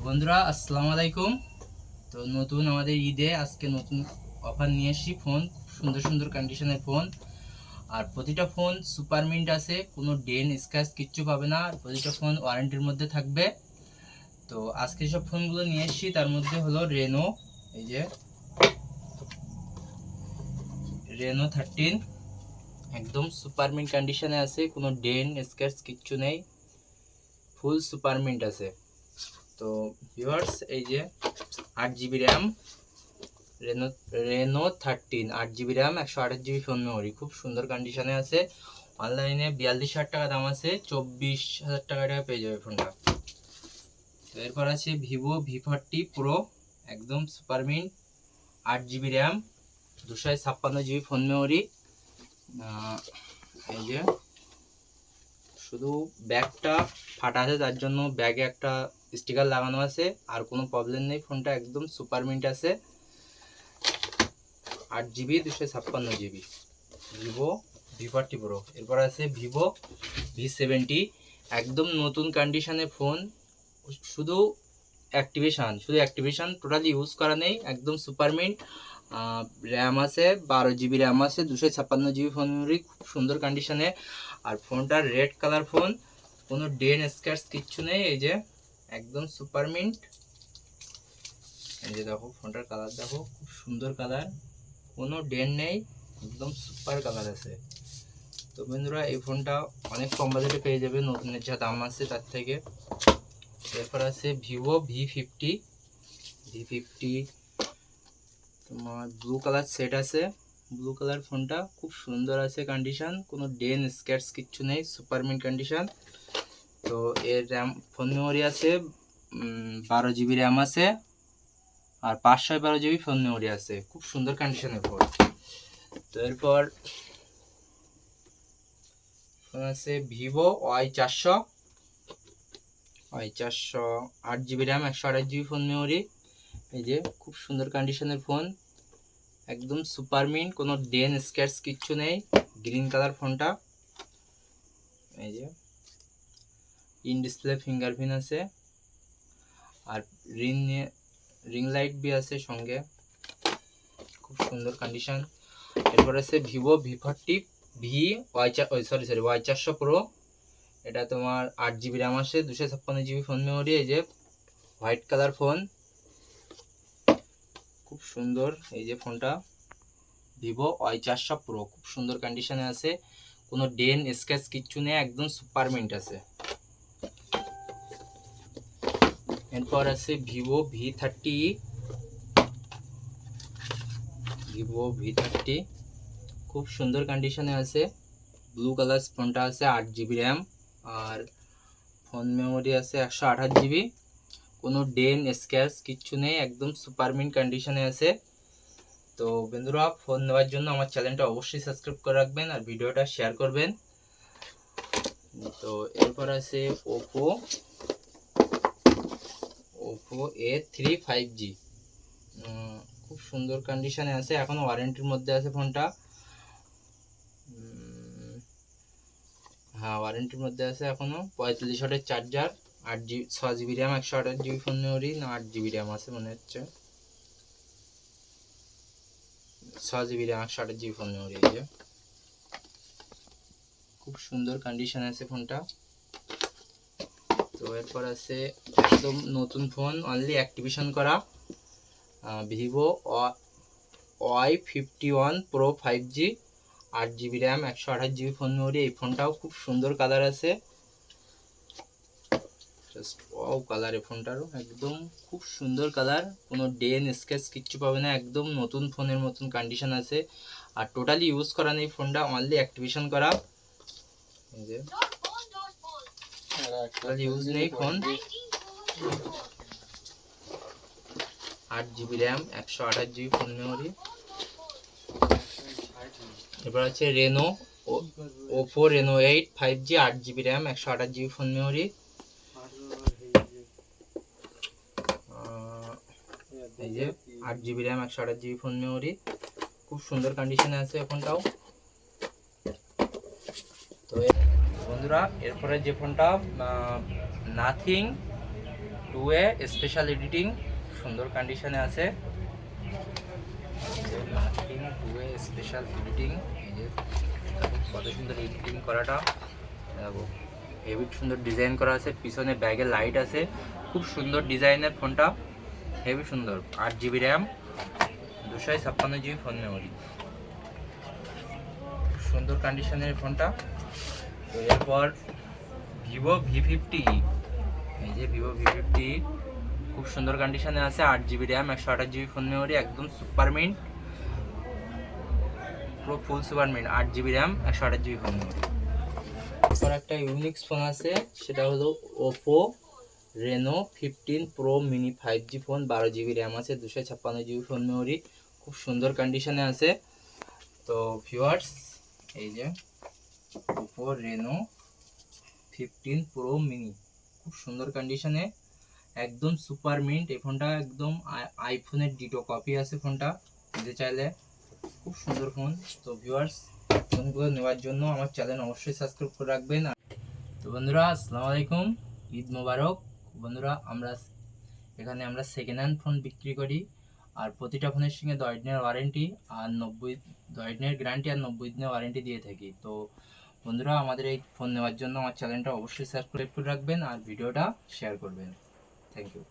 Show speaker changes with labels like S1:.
S1: বন্ধুরা আসসালামু আলাইকুম। তো নতুন আমাদের ঈদে আজকে নতুন অফার নিয়ে এসেছি। ফোন সুন্দর সুন্দর কন্ডিশনের ফোন, আর প্রতিটা ফোন সুপার মিন্ট আছে, কোনো ডেন স্ক্র্যাচ কিচ্ছু পাবে না, আর প্রতিটা ফোন ওয়ারেন্টির মধ্যে থাকবে। তো আজকে সব ফোনগুলো নিয়ে এসেছি, তার মধ্যে হলো রেনো, এই যে রেনো 13 একদম সুপার মিন্ট কন্ডিশনে আছে, কোনো ডেন স্ক্র্যাচ কিচ্ছু নেই, ফুল সুপার মিন্ট আছে। তো ভিউয়ার্স, এই যে 8 GB RAM, Reno Reno 13 8 GB RAM 128 GB phone memory, খুব সুন্দর কন্ডিশনে আছে। অনলাইনে 42,000 টাকা দাম আছে, 24,000 টাকা পেয়ে যাবে ফোনটা। তো এরপর আছে ভিভো V40 প্রো, একদম super mint, 8 GB RAM 256 GB phone memory. এই যে শুধু ব্যাগটা ফাটা আছে, তার জন্য ব্যাগে একটা স্টিকার লাগানো আছে, আর কোনো প্রবলেম নেই, ফোনটা একদম সুপার মিন্ট আছে। 8 GB 256 GB Vivo V40 pro. এরপর আছে ভিভো V70, একদম নতুন কন্ডিশনের ফোন, শুধু অ্যাক্টিভেশন টোটালি ইউজ করা নেই, একদম সুপার মিন্ট। র্যাম আছে 12 GB র্যাম আছে, 256 GB ফোন মেমোরি, খুব সুন্দর কন্ডিশনে। আর ফোনটার রেড কালার ফোন, কোনো ডেন স্ক্র্যাচ কিচ্ছু নেই, এই যে একদম সুপার মিন্ট। এই যে দেখো ফোনটার কালার, দেখো খুব সুন্দর কালার, কোনো ডেন নেই, একদম সুপার কালার আছে। তো বন্ধুরা, এই ফোনটা অনেক কম বাজেটে পেয়ে যাবে, নতুনের যা দাম আছে তার থেকে। এরপর আছে ভিভো V50 তোমার ব্লু কালার সেট আছে, ব্লু কালার ফোনটা খুব সুন্দর আছে কন্ডিশন, কোনো ডেন স্ক্র্যাচ কিচ্ছু নেই, সুপার মিন্ট কন্ডিশন। তো এর র্যাম ফোন মেমোরি আছে 12 GB র্যাম আছে, আর 512 GB ফোন মেমোরি আছে, খুব সুন্দর কন্ডিশনের ফোন। তো এরপর ফোন আছে Vivo Y400 8 GB RAM 128 GB phone memory. এই যে খুব সুন্দর কন্ডিশনের ফোন, একদম সুপার মিন্ট, কোনো ডেন স্ক্র্যাচ কিচ্ছু নেই, গ্রিন কালার ফোনটা। এই যে ইন ডিসপ্লে ফিঙ্গারপ্রিন্ট আছে, আর রিং লাইট বি আছে সঙ্গে, খুব সুন্দর কন্ডিশন। এরপর আছে ভিভো V40 Y400 প্রো, এটা তোমার 8 GB র্যাম আছে, 256 GB ফোন মেমোরি। এই যে হোয়াইট কালার ফোন, খুব সুন্দর। এই যে ফোনটা ভিভো Y400 প্রো, খুব সুন্দর কন্ডিশনে আছে, কোনো ডেন স্ক্র্যাচ কিচ্ছু নেই, একদম সুপার মিন্ট আছে। এরপর আছে ভিভো V30 খুব সুন্দর কন্ডিশনে আছে, ব্লু কালার ফোনটা আছে, 8 GB র্যাম, আর ফোন মেমোরি আছে 128 GB, কোনো ডেন স্ক্র্যাচ কিচ্ছু নেই, একদম সুপার মিন্ট কন্ডিশনে আছে। তো বন্ধুরা, ফোন নেওয়ার জন্য আমার চ্যানেলটা অবশ্যই সাবস্ক্রাইব করে রাখবেন, আর ভিডিওটা শেয়ার করবেন। তো এরপর আছে ওপো A3 5G, খুব সুন্দর কন্ডিশনে আছে, এখনো ওয়ারেন্টির মধ্যে আছে ফোনটা। হ্যাঁ, ওয়ারেন্টির মধ্যে আছে এখনো। 45 ওয়াটের charger, 6 GB RAM 128 GB phone memory, না 8 GB র্যাম আছে মনে হচ্ছে, 6 GB RAM 128 GB phone memory. এই যে খুব সুন্দর কন্ডিশন আছে ফোনটা। তো এরপর আছে একদম নতুন ফোন, অনলি অ্যাক্টিভেশন করা, Vivo Y51 pro 5G, 8 GB RAM 128 GB phone memory. এই ফোনটাও খুব সুন্দর কালার আছে, জাস্ট ওয়াও কালার, এই ফোনটারও একদম খুব সুন্দর কালার, কোনো ডেন স্ক্র্যাচ কিচ্ছু পাবে না, একদম নতুন ফোনের মতন কন্ডিশন আছে, আর টোটালি ইউজ করা নেই ফোনটা, অনলি অ্যাক্টিভেশন করা। এই যে টোটালি ইউজ নেই phone, 8 GB RAM 128 GB phone memory. এবার আছে Oppo Reno 8 5G, 8 GB RAM 128 GB phone memory. এই যে 8 GB RAM 128 GB phone memory, খুব সুন্দর কন্ডিশনে আছে ফোনটাও। তো বন্ধুরা, এরপরে যে ফোনটা নাথিং 2A স্পেশাল এডিটিং, সুন্দর কন্ডিশনে আছে। মার্কেটিং 2A স্পেশাল এডিটিং, এই যে কত সুন্দর এডিটিং করাটা, দেখো হেভি সুন্দর ডিজাইন করা আছে, পিছনে ব্যাগে লাইট আছে, খুব সুন্দর ডিজাইনের ফোনটা, হেভি সুন্দর। 8GB RAM, 256GB phone memory, সুন্দর কন্ডিশনের ফোনটা। তো এরপর ভিভো V50, এই যে ভিভো V50 খুব সুন্দর কন্ডিশনে আছে, 8GB RAM, 128GB phone memory, একদম সুপার মিন্ট, পুরো full super mint, 8GB RAM, 128GB phone memory. এরপর একটা ইউনিক্স ফোন আছে, সেটা হলো Oppo Reno 15 pro mini 5G phone, 12GB RAM আছে, 256GB ফোন মেমোরি, খুব সুন্দর কন্ডিশনে আছে। তো ভিউয়ার্স, এই যে ওপো রেনো 15 প্রো মিনি, খুব সুন্দর কন্ডিশনে, একদম সুপার মিন্ট। এই ফোনটা একদম আইফোনের ডিটো কপি আছে ফোনটা, নিতে চাইলে খুব সুন্দর ফোন। তো ভিউয়ার্স, ফোনগুলো নেওয়ার জন্য আমার চ্যানেল অবশ্যই সাবস্ক্রাইব করে রাখবেন। তো বন্ধুরা, আসসালামু আলাইকুম, ঈদ মোবারক। বন্ধুরা, এখানে আমরা সেকেন্ড হ্যান্ড ফোন বিক্রি করি, আর প্রতিটা ফোনের সঙ্গে 10 দিনের ওয়ারেন্টি আর 10 দিনের গ্যারান্টি আর 90 দিনের ওয়ারেন্টি দিয়ে থাকি। তো বন্ধুরা, আমাদের এই ফোন নেওয়ার জন্য আমার চ্যানেলটা অবশ্যই সাবস্ক্রাইব করে রাখবেন আর ভিডিওটা শেয়ার করবেন। Thank you.